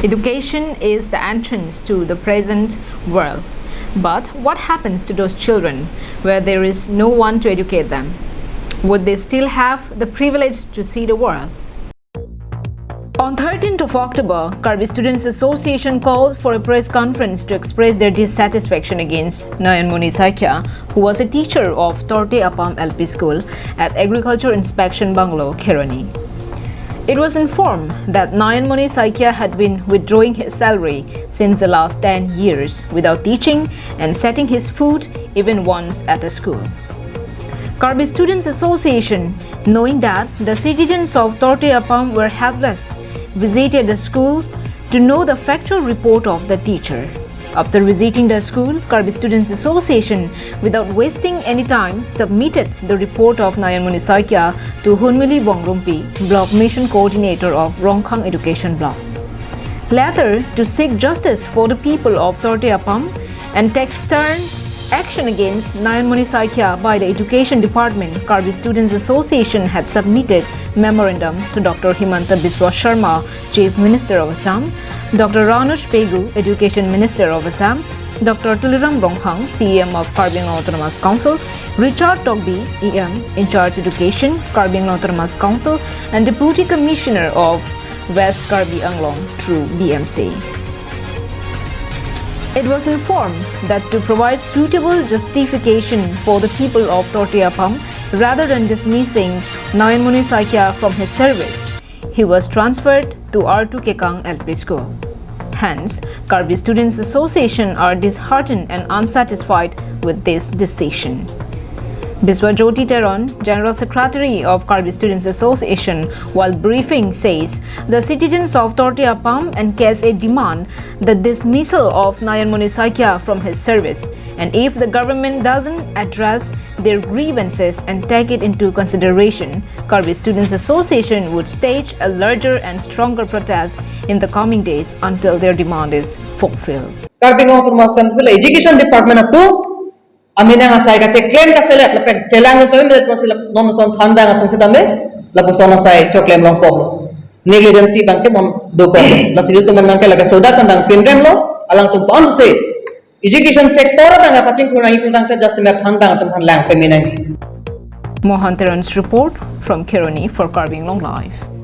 Education is the entrance to the present world. But what happens to those children where there is no one to educate them? Would they still have the privilege to see the world? On 13th of October, Karbi Students Association called for a press conference to express their dissatisfaction against Nayan Moni Saikia, who was a teacher of Torte Apam LP School at Agriculture Inspection Bungalow, Kirani. It was informed that Nayan Moni Saikia had been withdrawing his salary since the last 10 years without teaching and setting his foot even once at a school. Karbi Students Association, knowing that the citizens of Torte Apam were helpless, visited the school to know the factual report of the teacher. After visiting the school, Karbi Students Association, without wasting any time, submitted the report of Nayan Moni Saikia to Hunmili Bongrumpi, Block Mission Coordinator of Rongkhang Education Block. Later, to seek justice for the people of Torte Apam and take stern action against Nayan Moni Saikia by the Education Department, Karbi Students Association had submitted memorandum to Dr. Himanta Biswa Sharma, Chief Minister of Assam, Dr. Ranush Pegu, Education Minister of Assam, Dr. Tuliram Rongkhang, CEM of Karbi Anglong Autonomous Council, Richard Togbi, EM, in charge Education, Karbi Anglong Autonomous Council, and Deputy Commissioner of West Karbi Anglong through BMC. It was informed that to provide suitable justification for the people of Torte Apam, rather than dismissing Nayan Moni Saikia from his service, he was transferred to R2 Kekang LP School. Hence, Karbi Students Association are disheartened and unsatisfied with this decision. Biswa Jyoti Teron, General Secretary of Karbi Students Association, while briefing says the citizens of Torte Apam and KSA demand the dismissal of Nayan Moni Saikia from his service, and if the government doesn't address their grievances and take it into consideration, Karbi Students Association would stage a larger and stronger protest in the coming days until their demand is fulfilled. Karbi Anglong Autonomous Education Department Amina nga sai ka check claim ka sila lapek chelang ko mi let sila non son thanda nga tung chudame lapo sono sai chok claim long ko negligence bangke mon do ko la sil to man ke laga soda kandang pinrem lo alang tung on se education sector nga paching thuna i kundang ka just me thanda nga tung lang pe minai Mohan Teran's report from Kirani for Karbi Anglong Live.